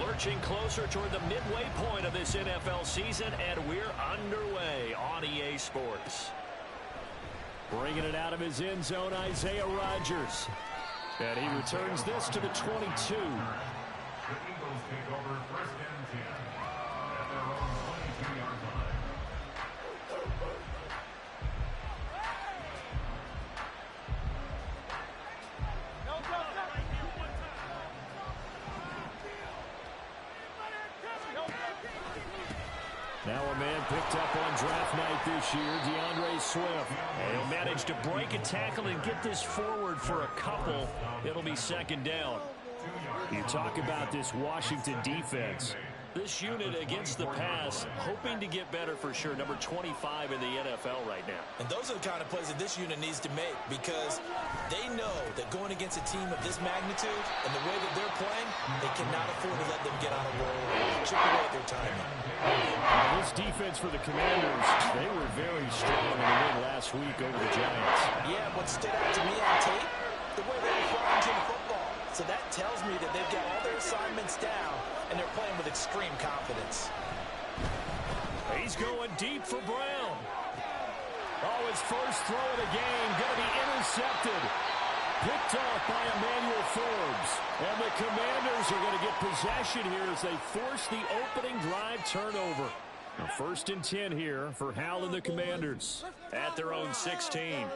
Lurching closer toward the midway point of this NFL season, and we're underway on EA Sports. Bringing it out of his end zone, Isaiah Rodgers. And he returns this to the 22. The Eagles take over 1st and 10 at their own 22-yard line. Now a man picked up on draft night this year, DeAndre Swift. And he'll manage to break a tackle and get this forward for a couple. It'll be 2nd down. You talk about this Washington defense. This unit against the pass, hoping to get better for sure. Number 25 in the NFL right now. And those are the kind of plays that this unit needs to make, because they know that going against a team of this magnitude and the way that they're playing, they cannot afford to let them get on a roll or chip away at their timing. This defense for the Commanders, they were very strong in the win last week over the Giants. Yeah, what stood out to me on tape, the way they were crunching football. So that tells me that they've got all their assignments down, and they're playing with extreme confidence. He's going deep for Brown. Oh, his first throw of the game going to be intercepted. Picked off by Emmanuel Forbes. And the Commanders are going to get possession here as they force the opening drive turnover. Now 1st and 10 here for Hal and the Commanders at their own 16.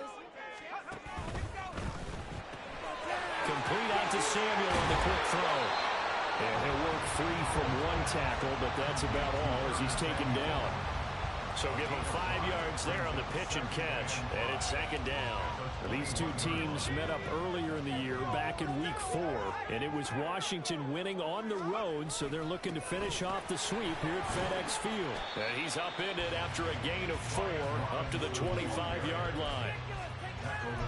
Complete out to Samuel on the quick throw. And he'll work free from one tackle, but that's about all as he's taken down. So give him 5 yards there on the pitch and catch, and it's 2nd down. These two teams met up earlier in the year, back in Week 4, and it was Washington winning on the road, so they're looking to finish off the sweep here at FedEx Field. And he's upended after a gain of 4 up to the 25-yard line.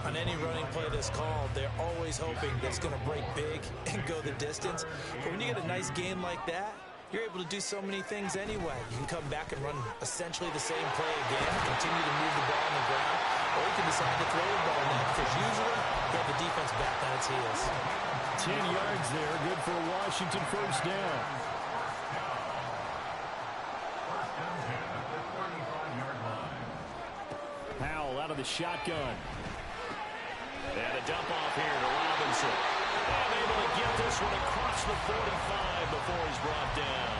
On any running play that's called, they're always hoping that it's going to break big and go the distance. But when you get a nice game like that, you're able to do so many things anyway. You can come back and run essentially the same play again, continue to move the ball on the ground, or you can decide to throw the ball next, because usually you have the defense back on its heels. 10 yards there, good for Washington, 1st down. 1st and 10 at the 35-yard line. Howell out of the shotgun. And a dump off here to Robinson. And able to get this one across the 45 before he's brought down.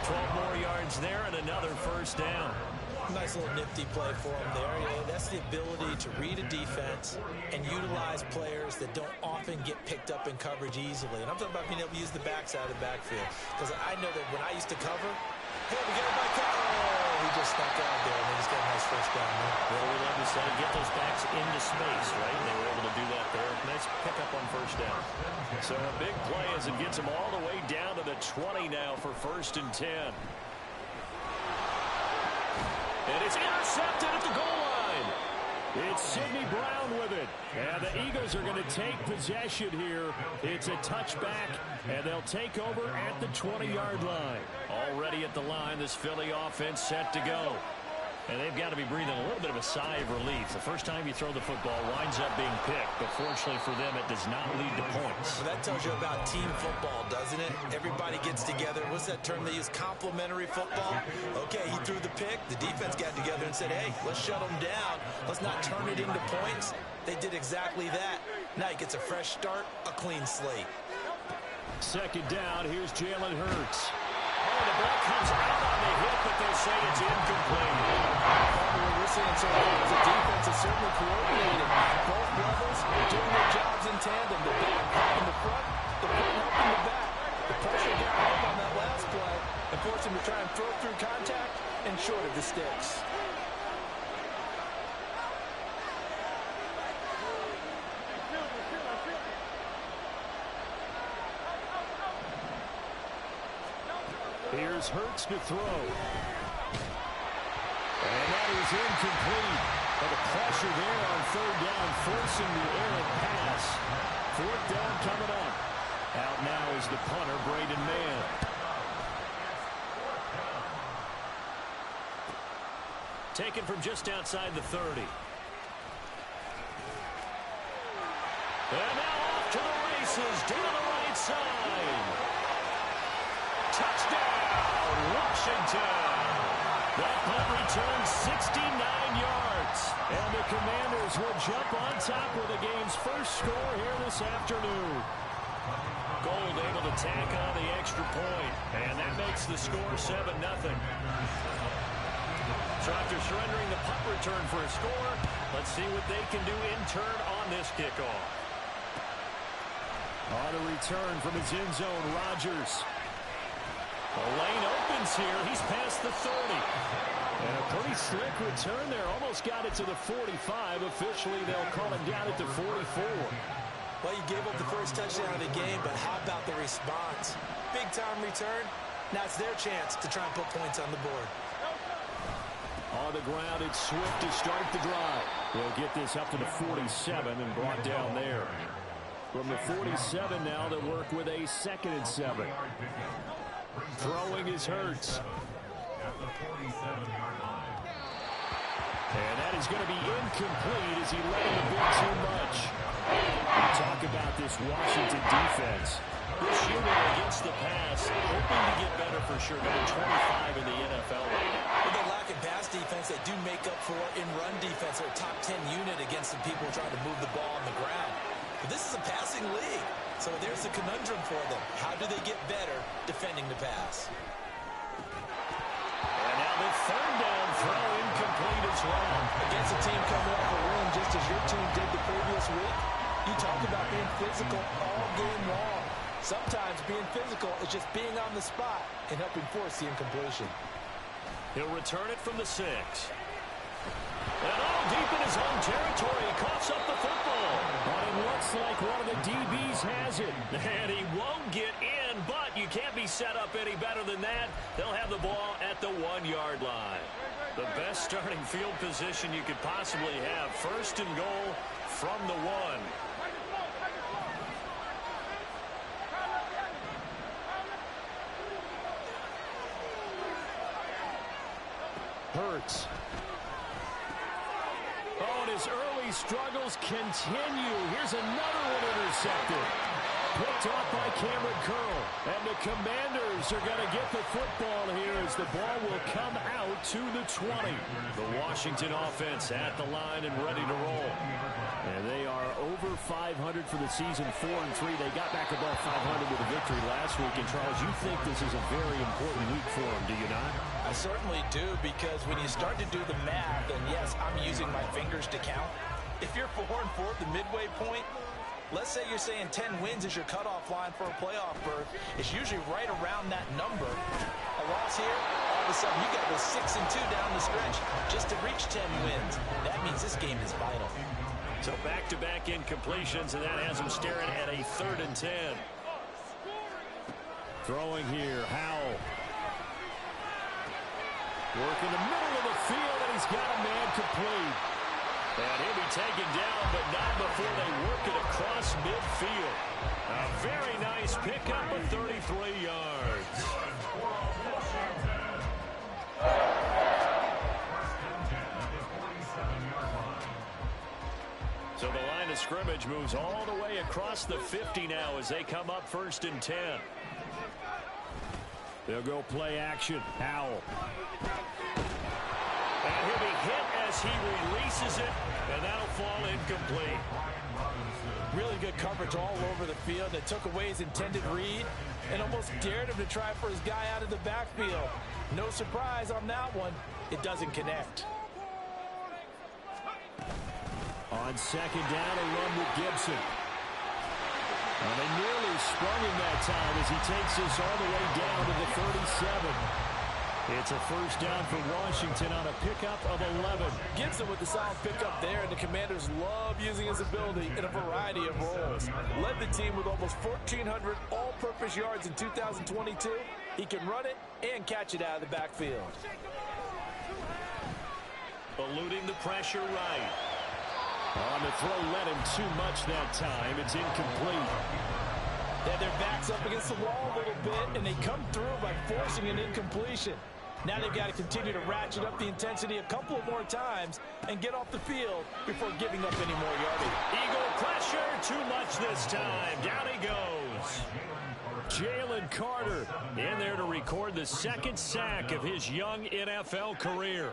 12 more yards there and another 1st down. Nice little nifty play for him there. You know, that's the ability to read a defense and utilize players that don't often get picked up in coverage easily. And I'm talking about being able to use the backside of the backfield. Because I know that when I used to cover, hey, we get it back out. Oh, he just snuck out there, and then he's got a nice 1st down. Well, we love to say, get those backs into space, right? And they were able to do that there. Nice pickup on 1st down. So a big play as it gets him all the way down to the 20 now for 1st and 10. And it's intercepted at the goal line. It's Sidney Brown with it. And the Eagles are going to take possession here. It's a touchback, and they'll take over at the 20-yard line. Already at the line, this Philly offense set to go. And they've got to be breathing a little bit of a sigh of relief. The first time you throw the football winds up being picked, but fortunately for them, it does not lead to points. Well, that tells you about team football, doesn't it? Everybody gets together. What's that term they use? Complementary football? Okay, he threw the pick. The defense got together and said, hey, let's shut them down. Let's not turn it into points. They did exactly that. Now he gets a fresh start, a clean slate. 2nd down, here's Jalen Hurts. Oh, the ball comes out on the hit, but they say it's incomplete. What we're seeing so far is the defense is certainly coordinated. Both brothers are doing their jobs in tandem. The back helping the front, the front helping the back. The pressure got home on that last play and forced him to try and throw through contact and short of the sticks. Here's Hurts to throw. And that is incomplete. But the pressure there on 3rd down, forcing the errant pass. 4th down coming up. Out now is the punter, Braden Mann. Taken from just outside the 30. And now off to the races, down the right side. Touchdown, Washington. That punt returns 69 yards. And the Commanders will jump on top with the game's first score here this afternoon. Gold able to tack on the extra point. And that makes the score 7-0. So after surrendering the punt return for a score, let's see what they can do in turn on this kickoff. On a return from his end zone, Rodgers. The lane opens here. He's past the 30. And a pretty slick return there. Almost got it to the 45. Officially, they'll call him down at the 44. Well, you gave up the first touchdown of the game, but how about the response? Big-time return. Now it's their chance to try and put points on the board. On the ground, it's Swift to start the drive. They'll get this up to the 47 and brought down there. From the 47 now, they'll work with a 2nd and 7. Throwing is Hurts. And that is going to be incomplete as he let him a bit too much. Talk about this Washington defense. This unit against the pass, hoping to get better for sure. Number 25 in the NFL right now. With the lack of pass defense, they do make up for in run defense. They're a top 10 unit against the people trying to move the ball on the ground. But this is a passing league. So there's a conundrum for them. How do they get better defending the pass? And now the 3rd down throw incomplete as well. Against a team coming off a win just as your team did the previous week, you talk about being physical all game long. Sometimes being physical is just being on the spot and helping force the incompletion. He'll return it from the 6. And all deep in his own territory, he coughs up the football. But it looks like one of the DBs has it. And he won't get in, but you can't be set up any better than that. They'll have the ball at the 1-yard line. The best starting field position you could possibly have. 1st and goal from the 1. Hurts. Oh, and his early struggles continue. Here's another one intercepted. Picked off by Cameron Curl. And the Commanders are going to get the football here as the ball will come out to the 20. The Washington offense at the line and ready to roll. And they are over 500 for the season, 4-3. They got back above 500 with a victory last week. And, Charles, you think this is a very important week for them, do you not? I certainly do, because when you start to do the math, and yes, I'm using my fingers to count. If you're 4-4 at the midway point, let's say you're saying 10 wins is your cutoff line for a playoff berth. It's usually right around that number. A loss here, all of a sudden you got to go 6-2 down the stretch just to reach 10 wins. That means this game is vital. So back-to-back incompletions, and that has them staring at a 3rd and 10. Throwing here, Howell. Work in the middle of the field, and he's got a man complete. And he'll be taken down, but not before they work it across midfield. A very nice pickup of 33 yards. So the line of scrimmage moves all the way across the 50 now as they come up 1st and 10. They'll go play action. Howell. And he'll be hit as he releases it, and that'll fall incomplete. Really good coverage all over the field. They took away his intended read and almost dared him to try for his guy out of the backfield. No surprise on that one. It doesn't connect. On 2nd down, a run with Gibson. And they nearly sprung him that time as he takes this all the way down to the 37. It's a 1st down for Washington on a pickup of 11. Gibson with the solid pickup there, and the Commanders love using his ability in a variety of roles. Led the team with almost 1,400 all-purpose yards in 2022. He can run it and catch it out of the backfield. Eluding the pressure right. On the throw, led him too much that time. It's incomplete. They had their backs up against the wall a little bit, and they come through by forcing an incompletion. Now they've got to continue to ratchet up the intensity a couple of more times and get off the field before giving up any more yardage. Eagle pressure, too much this time. Down he goes. Jalen Carter in there to record the second sack of his young NFL career.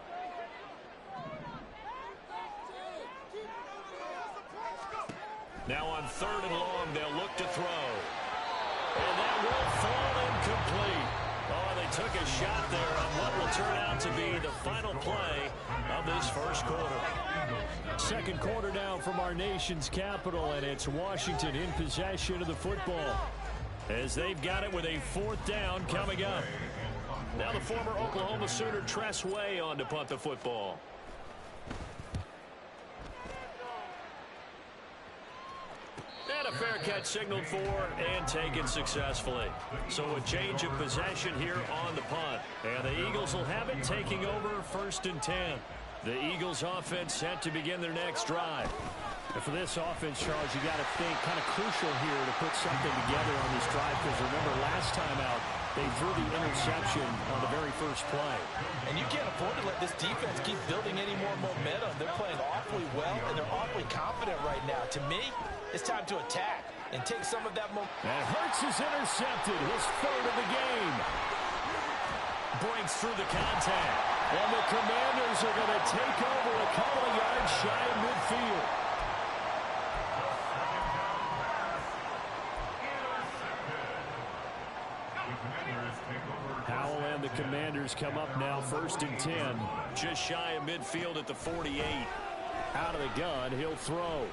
Now on 3rd and long, they'll look to throw. And that will fall incomplete. Oh, they took a shot there on what will turn out to be the final play of this first quarter. Second quarter now from our nation's capital, and it's Washington in possession of the football as they've got it with a 4th down coming up. Now the former Oklahoma Sooner Tress Way on to punt the football. And a fair catch signaled for and taken successfully. So a change of possession here on the punt. And the Eagles will have it taking over 1st and 10. The Eagles offense set to begin their next drive. And for this offense, Charles, you got to think kind of crucial here to put something together on this drive, because remember last time out they threw the interception on the very first play. And you can't afford to let this defense keep building any more momentum. They're playing awfully well, and they're awfully confident right now. To me, it's time to attack and take some of that momentum. And Hurts is intercepted, his 3rd of the game. Breaks through the contact. And the Commanders are going to take over a couple of yards shy of midfield. Howell and the Commanders come up now 1st and 10. Just shy of midfield at the 48. Out of the gun, he'll throw.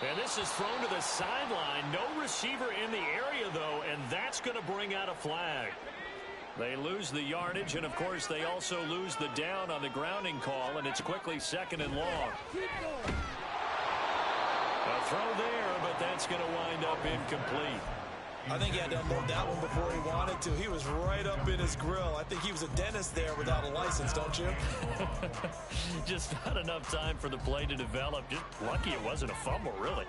And this is thrown to the sideline. No receiver in the area, though, and that's going to bring out a flag. They lose the yardage, and, of course, they also lose the down on the grounding call, and it's quickly 2nd and long. A throw there, but that's going to wind up incomplete. I think he had to unload that one before he wanted to. He was right up in his grill. I think he was a dentist there without a license, don't you? Just not enough time for the play to develop. Just lucky it wasn't a fumble, really.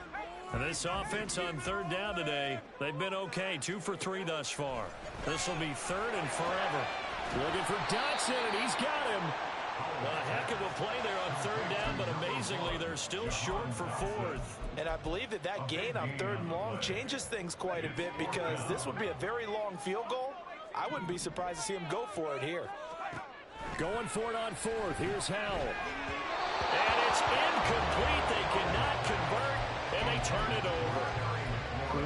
And this offense on 3rd down today, they've been okay. 2 for 3 thus far. This will be 3rd and forever. Looking for Dotson, and he's got him. A heck of a play there on 3rd down, but amazingly, they're still short for 4th. And I believe that gain on 3rd and long changes things quite a bit, because this would be a very long field goal. I wouldn't be surprised to see him go for it here. Going for it on 4th. Here's Howell. And it's incomplete. They cannot convert, and they turn it over.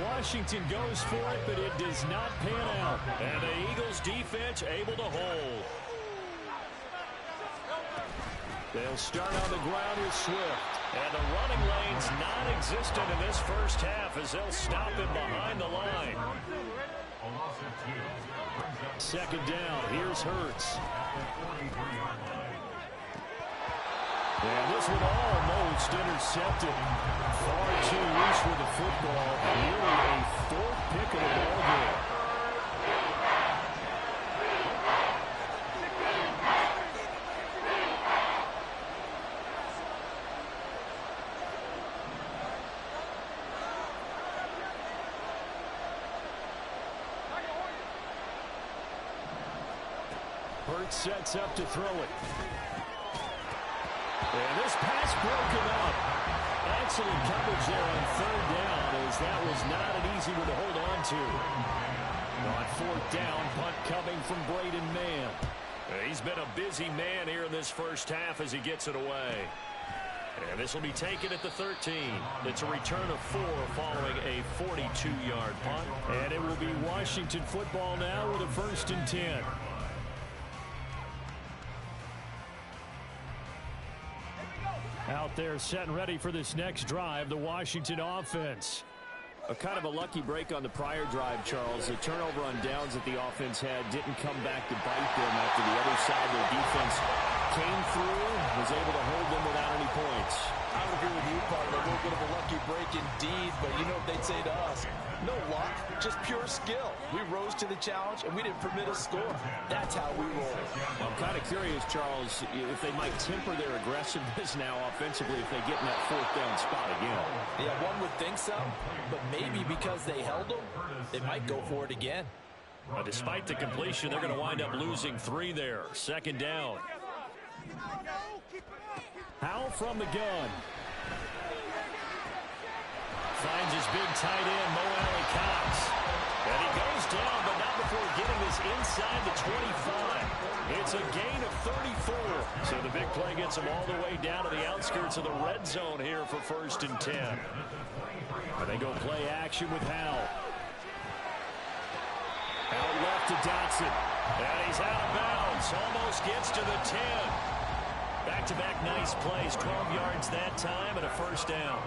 Washington goes for it, but it does not pan out. And the Eagles defense able to hold. They'll start on the ground with Swift. And the running lane's non-existent in this first half as they'll stop him behind the line. 2nd down. Here's Hurts. And this one almost intercepted. Far too loose with the football. Really a 4th pick of the ball game. Hurts sets up to throw it. And this pass broken up. Excellent coverage there on 3rd down, as that was not an easy one to hold on to. On 4th down, punt coming from Braden Mann. He's been a busy man here in this first half as he gets it away. And this will be taken at the 13. It's a return of 4 following a 42-yard punt. And it will be Washington football now with a 1st and 10. Out there set and ready for this next drive, the Washington offense. A kind of a lucky break on the prior drive, Charles. The turnover on downs that the offense had didn't come back to bite them after the other side. Their defense came through, was able to hold them without any points. I would agree with you, partner. A little bit of a lucky break indeed, but you know what they'd say to us? No luck, just pure skill. We rose to the challenge, and we didn't permit a score. That's how we roll. I'm kind of curious, Charles, if they might temper their aggressiveness now offensively if they get in that 4th down spot again. Yeah, one would think so, but maybe because they held them, they might go for it again. Despite the completion, they're going to wind up losing 3 there. 2nd down. Howell from the gun. finds his big tight end, Mo Alley-Cox. And he goes down, but not before getting this inside the 25. It's a gain of 34. So the big play gets him all the way down to the outskirts of the red zone here for 1st and 10. And they go play action with Howell. Out left to Dotson. And he's out of bounds. Almost gets to the 10. Back-to-back nice plays. 12 yards that time and a 1st down.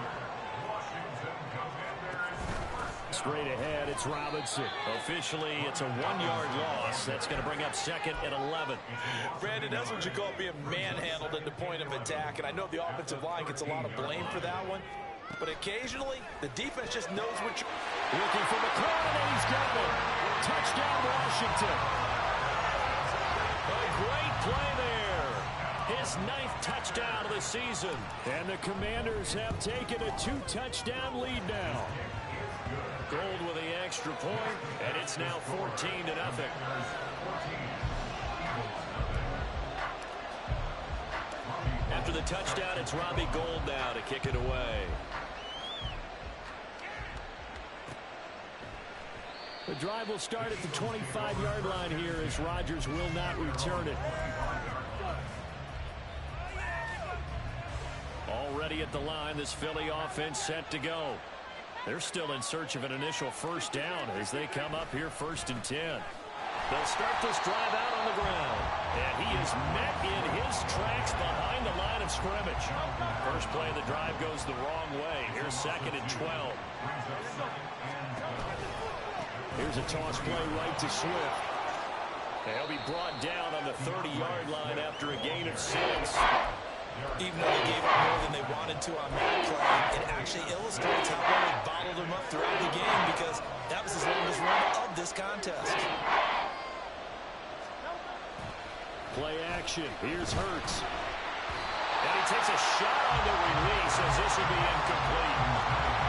Straight ahead, it's Robinson. Officially, it's a 1-yard loss. That's going to bring up 2nd and 11. Brandon, that's what you call being manhandled at the point of attack. And I know the offensive line gets a lot of blame for that one. But occasionally, the defense just knows what you're looking for McLaurin, and he's got it. Touchdown, Washington. A great play there. His 9th touchdown of the season. And the Commanders have taken a 2-touchdown lead now. Gold with the extra point, and it's now 14-0. After the touchdown, it's Robbie Gould now to kick it away. The drive will start at the 25-yard line here as Rodgers will not return it. Already at the line, this Philly offense set to go. They're still in search of an initial 1st down as they come up here 1st and 10. They'll start this drive out on the ground. And he is met in his tracks behind the line of scrimmage. First play of the drive goes the wrong way. Here's 2nd and 12. Here's a toss play right to Swift. And he'll be brought down on the 30-yard line after a gain of 6. Even though they gave up more than they wanted to on that play, it actually illustrates how well they bottled him up throughout the game because that was his longest run of this contest. Play action. Here's Hurts. And he takes a shot on the release as this will be incomplete.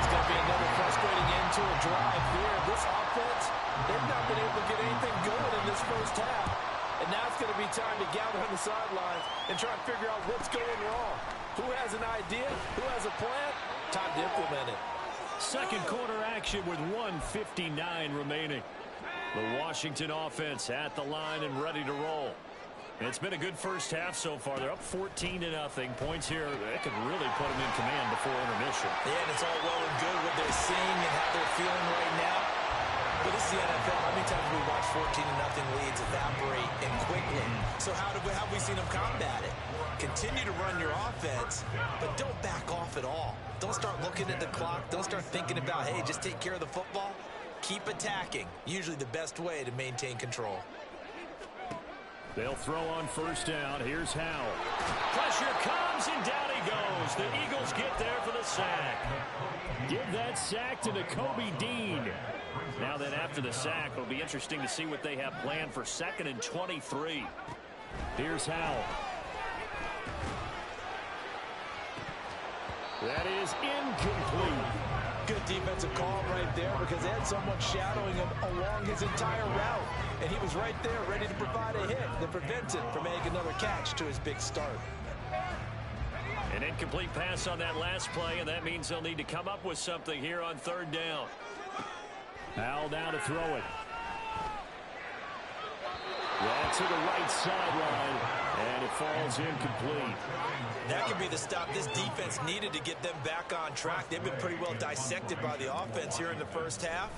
It's going to be another frustrating end to a drive here. This offense, they've not been able to get anything going in this first half. And now it's going to be time to gather on the sidelines and try and figure out what's going wrong. Who has an idea? Who has a plan? Time to implement it. Second quarter action with 1:59 remaining. The Washington offense at the line and ready to roll. It's been a good first half so far. They're up 14-0. Points here, they could really put them in command before intermission. Yeah, and it's all well and good what they're seeing and how they're feeling right now. But this is the NFL. How many times have we watched 14-0 leads evaporate and quickly? So how have we seen them combat it? Continue to run your offense, but don't back off at all. Don't start looking at the clock. Don't start thinking about, hey, just take care of the football. Keep attacking. Usually the best way to maintain control. They'll throw on 1st down. Here's Howell. Pressure comes, and down he goes. The Eagles get there for the sack. Give that sack to Nakobe Dean. Now then, after the sack, it'll be interesting to see what they have planned for 2nd and 23. Here's Howell. That is incomplete. Good defensive call right there because they had someone shadowing him along his entire route. And he was right there ready to provide a hit that prevents him from making another catch to his big start. An incomplete pass on that last play, and that means they'll need to come up with something here on 3rd down. Howell down to throw it. Well, to the right sideline, and it falls incomplete. That could be the stop this defense needed to get them back on track. They've been pretty well dissected by the offense here in the first half.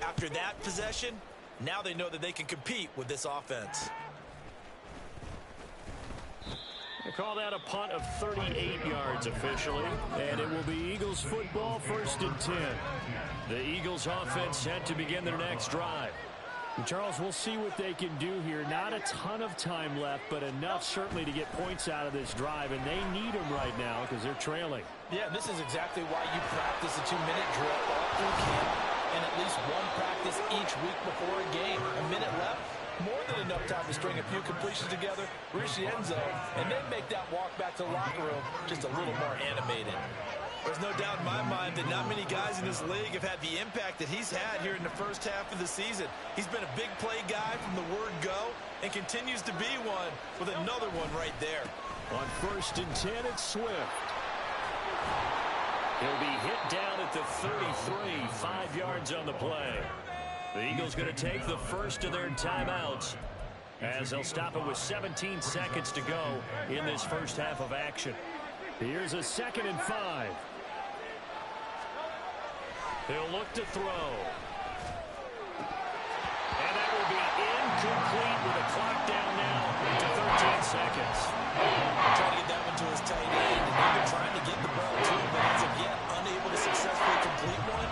After that possession, now they know that they can compete with this offense. They call that a punt of 38 yards officially, and it will be Eagles football 1st and 10. The Eagles offense set to begin their next drive. And Charles, we'll see what they can do here. Not a ton of time left, but enough certainly to get points out of this drive, and they need them right now because they're trailing. Yeah, this is exactly why you practice a 2-minute drill all through camp and at least one practice each week before a game. A minute left, more than enough time to string a few completions together, reach the end zone, and then make that walk back to the locker room just a little more animated. There's no doubt in my mind that not many guys in this league have had the impact that he's had here in the first half of the season. He's been a big play guy from the word go and continues to be one with another one right there. On 1st and 10, it's Swift. He'll be hit down at the 33, 5 yards on the play. The Eagles going to take the first of their timeouts as they'll stop it with 17 seconds to go in this first half of action. Here's a 2nd and 5. He'll look to throw. And that will be incomplete with a clock down now to 13 seconds. Trying to get that one to his tight end, and they've been trying to get the ball to him, but as of yet, unable to successfully complete one.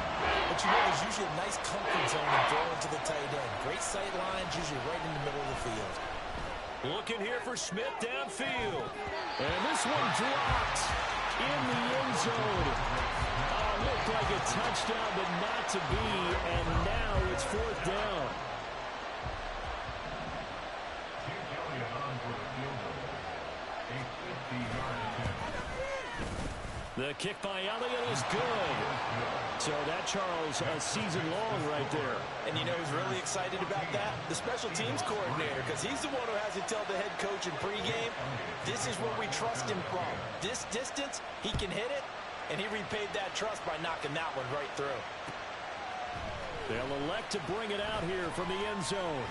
But you know, there's usually a nice comfort zone in throwing to the tight end. Great sight lines, usually right in the middle of the field. Looking here for Smith downfield. And this one dropped in the end zone. Looked like a touchdown, but not to be, and now it's 4th down. The kick by Elliott is good. So that, Charles, a season long right there. And you know who's really excited about that? The special teams coordinator, because he's the one who has to tell the head coach in pregame, this is where we trust him from. This distance, he can hit it, and he repaid that trust by knocking that one right through. They'll elect to bring it out here from the end zone.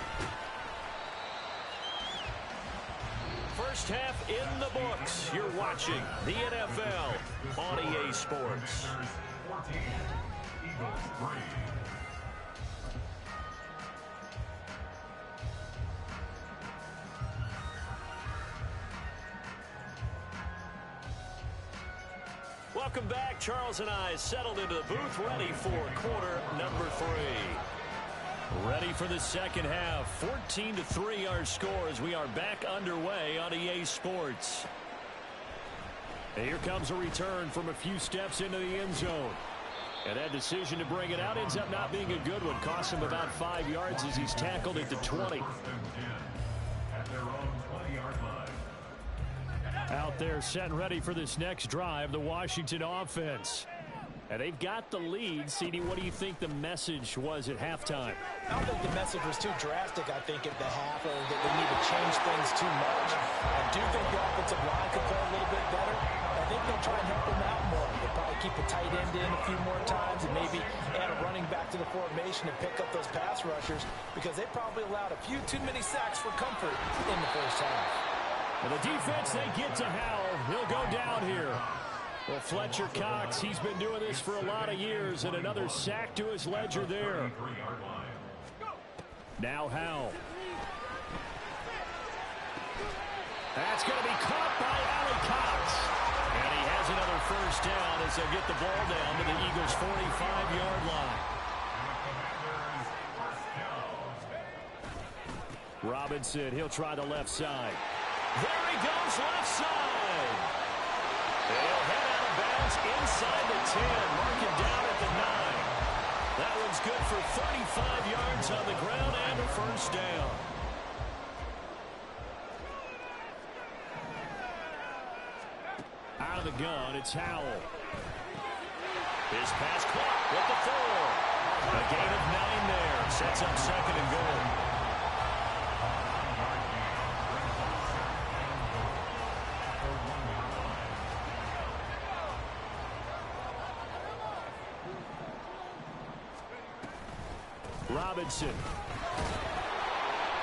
First half in the books. You're watching the NFL on EA Sports. 14, Eagles 3. Welcome back. Charles and I settled into the booth, ready for quarter number 3. Ready for the second half. 14-3 our score as we are back underway on EA Sports. And here comes a return from a few steps into the end zone. And that decision to bring it out ends up not being a good one. Costs him about 5 yards as he's tackled at the 20. At their own 20-yard line. Out there set and ready for this next drive, the Washington offense. And they've got the lead. CD, what do you think the message was at halftime? I don't think the message was too drastic, I think, at the half, or that they need to change things too much. I do think the offensive line could play a little bit better. I think they'll try and help them out more. They'll probably keep a tight end in a few more times and maybe add a running back to the formation and pick up those pass rushers, because they probably allowed a few too many sacks for comfort in the first half. And the defense, they get to Howell. He'll go down here. Well, Fletcher Cox, he's been doing this for a lot of years, and another sack to his ledger there. Now Howell. That's going to be caught by Ali Cox. And he has another first down as they'll get the ball down to the Eagles' 45-yard line. Robinson, he'll try the left side. There he goes, left side. They'll head out of bounds inside the 10, marking down at the 9. That one's good for 35 yards on the ground and a first down. Out of the gun, it's Howell. His pass caught with the 4. A gain of 9 there. Sets up 2nd and goal. Robinson.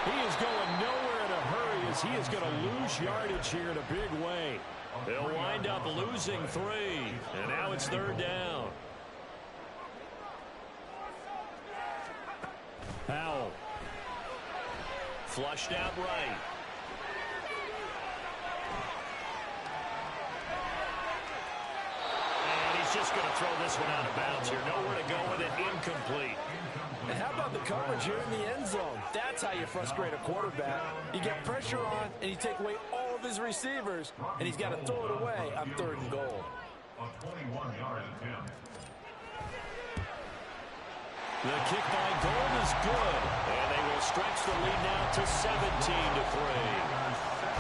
He is going nowhere in a hurry as he is going to lose yardage here in a big way. They'll wind up losing 3, and now it's 3rd down. Howell. Flushed out right. And he's just going to throw this one out of bounds here. Nowhere to go with it. Incomplete. And how about the coverage here in the end zone? That's how you frustrate a quarterback. You get pressure on, and you take away all of his receivers, and he's got to throw it away on 3rd and goal. A 21-yard attempt. The kick by Gold is good, and they will stretch the lead now to 17-3.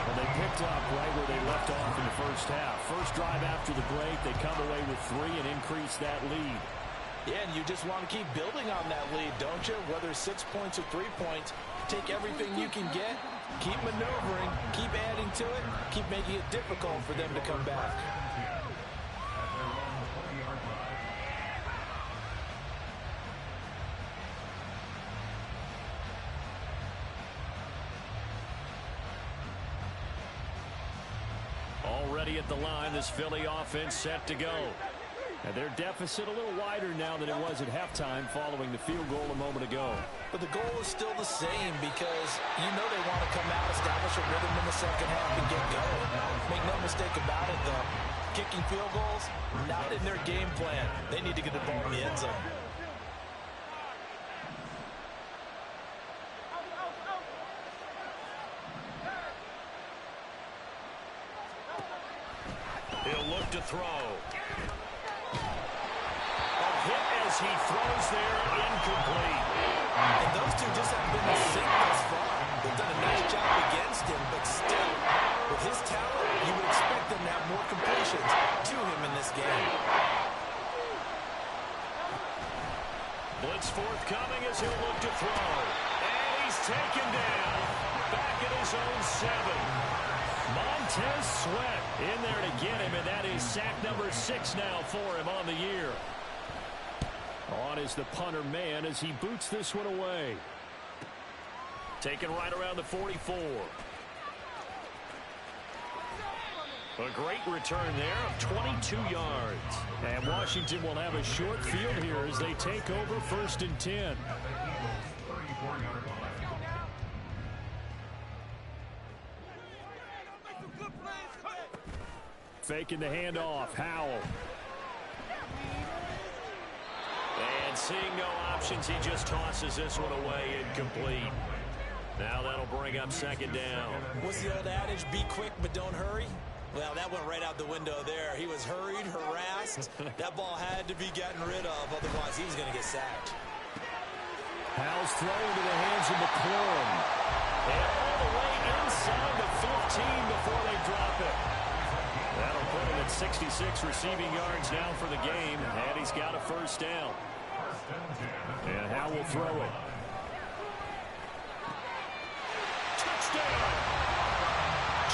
Well, they picked up right where they left off in the first half. First drive after the break, they come away with 3 and increase that lead. Yeah, and you just want to keep building on that lead, don't you? Whether 6 points or 3 points, take everything you can get, keep maneuvering, keep adding to it, keep making it difficult for them to come back. ready at the line. This Philly offense set to go. And their deficit a little wider now than it was at halftime following the field goal a moment ago. But the goal is still the same because you know they want to come out, establish a rhythm in the second half, and get going. Make no mistake about it, though. Kicking field goals, not in their game plan. They need to get the ball in the end zone. He'll look to throw. A hit as he throws there, incomplete. And those two just haven't been the same thus far. They've done a nice job against him, but still, with his talent, you would expect them to have more completions to him in this game. Blitz forthcoming as he'll look to throw. And he's taken down. Back at his own 7. Montez Sweat in there to get him, and that is sack number 6 now for him on the year. On is the punter man as he boots this one away. Taken right around the 44. A great return there of 22 yards. And Washington will have a short field here as they take over 1st and 10. Faking the handoff. Howell. And seeing no options, he just tosses this one away, incomplete. Now that'll bring up 2nd down. What's the old adage, be quick but don't hurry? Well, that went right out the window there. He was hurried, harassed. That ball had to be gotten rid of, otherwise he was going to get sacked. Howell's thrown to the hands of McLaurin. And all the way inside the 15 before they drop it. That'll put him at 66 receiving yards now for the game, and he's got a 1st down. And Howell will throw it. Touchdown!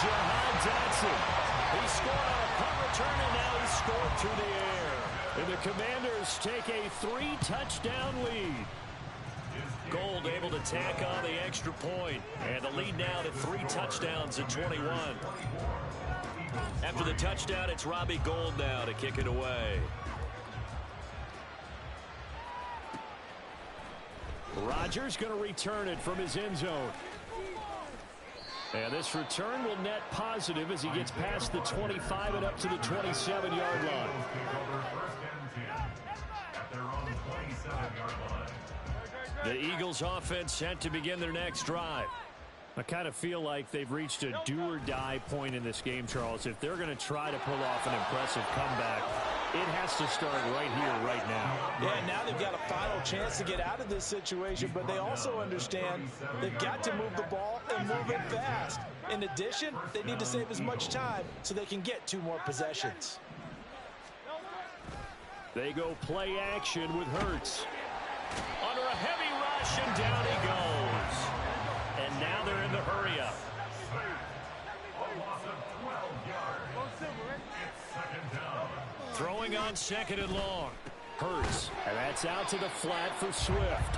Jahan Dotson. He scored on a punt return, and now he's scored through the air. And the Commanders take a 3-touchdown lead. Gold able to tack on the extra point. And the lead now to 3 touchdowns at 21. After the touchdown, it's Robbie Gould now to kick it away. Rodgers going to return it from his end zone. And this return will net positive as he gets past the 25 and up to the 27-yard line. The Eagles offense set to begin their next drive. I kind of feel like they've reached a do-or-die point in this game, Charles. If they're going to try to pull off an impressive comeback, it has to start right here, right now. Yeah, now they've got a final chance to get out of this situation, but they also understand they've got to move the ball and move it fast. In addition, they need to save as much time so they can get 2 more possessions. They go play action with Hurts. Under a heavy rush, and down he goes. And now they're in the hurry-up. Throwing on 2nd and long. Hurts. And that's out to the flat for Swift.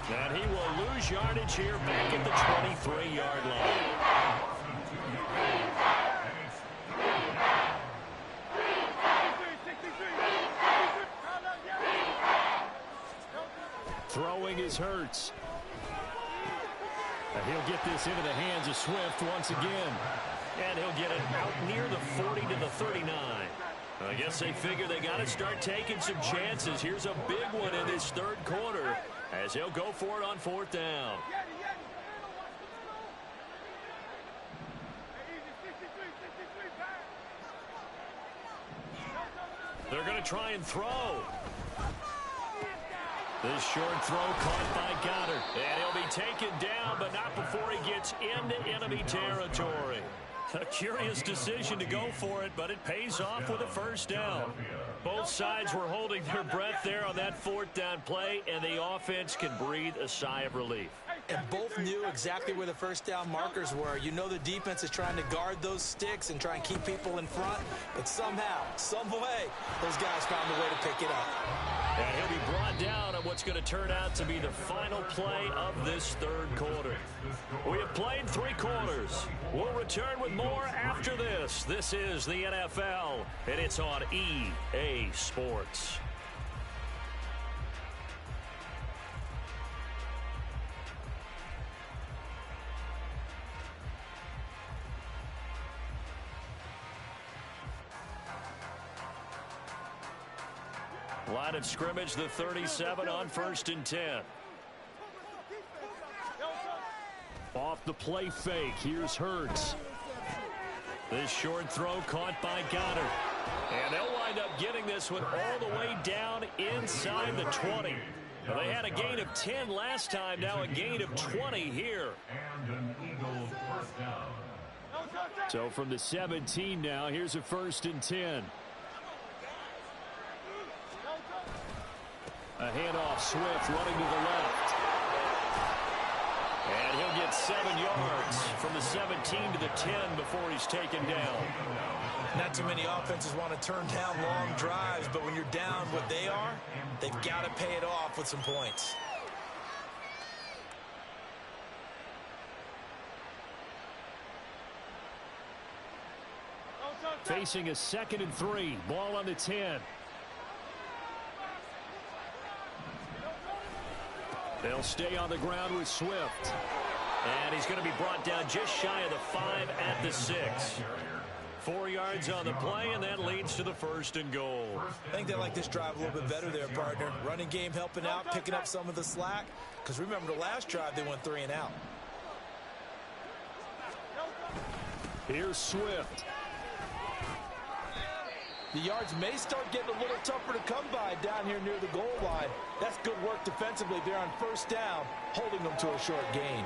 And he will lose yardage here back at the 23-yard line. Throwing is Hurts. And he'll get this into the hands of Swift once again. And he'll get it out near the 40 to the 39. I guess they figure they got to start taking some chances. Here's a big one in this 3rd quarter as he'll go for it on 4th down. They're going to try and throw. This short throw caught by Goddard. And he'll be taken down, but not before he gets into enemy territory. A curious decision to go for it, but it pays off with a 1st down. Both sides were holding their breath there on that 4th down play, and the offense can breathe a sigh of relief. And both knew exactly where the first down markers were. You know the defense is trying to guard those sticks and try and keep people in front. But somehow, some way, those guys found a way to pick it up. And he'll be brought down on what's going to turn out to be the final play of this third quarter. We have played 3 quarters. We'll return with more after this. This is the NFL, and it's on EA Sports. Line of scrimmage, the 37 on 1st and 10. Off the play fake, here's Hurts. This short throw caught by Goddard. And they'll wind up getting this one all the way down inside the 20. Now, they had a gain of 10 last time, now a gain of 20 here. And an Eagles first down. So from the 17 now, here's a 1st and 10. A handoff, Swift running to the left. And he'll get 7 yards from the 17 to the 10 before he's taken down. Not too many offenses want to turn down long drives, but when you're down what they are, they've got to pay it off with some points. Facing a 2nd and 3, ball on the 10. They'll stay on the ground with Swift. And he's going to be brought down just shy of the 5 at the 6. 4 yards on the play, and that leads to the 1st and goal. I think they like this drive a little bit better there, partner. Running game helping out, picking up some of the slack. Because remember, the last drive, they went 3 and out. Here's Swift. The yards may start getting a little tougher to come by down here near the goal line. That's good work defensively there on 1st down, holding them to a short gain.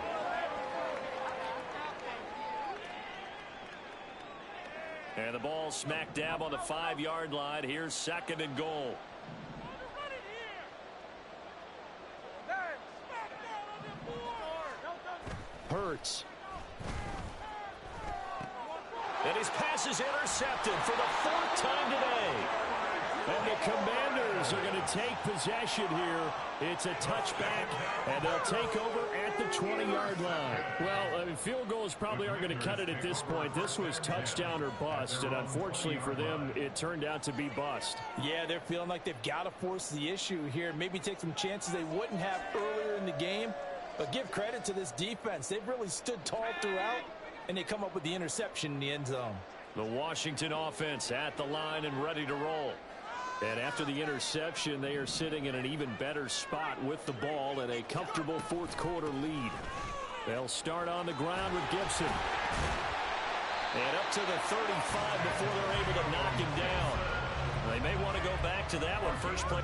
And the ball smack dab on the 5-yard line. Here's 2nd and goal. Hurts. And his pass is intercepted for the 4th time today. And the Commanders are going to take possession here. It's a touchback, and they'll take over at the 20-yard line. Well, I mean, field goals probably aren't going to cut it at this point. This was touchdown or bust, and unfortunately for them, it turned out to be bust. Yeah, they're feeling like they've got to force the issue here. Maybe take some chances they wouldn't have earlier in the game. But give credit to this defense. They've really stood tall throughout, and they come up with the interception in the end zone. The Washington offense at the line and ready to roll. And after the interception, they are sitting in an even better spot with the ball and a comfortable 4th quarter lead. They'll start on the ground with Gibson. And up to the 35 before they're able to knock him down. They may want to go back to that one. First play.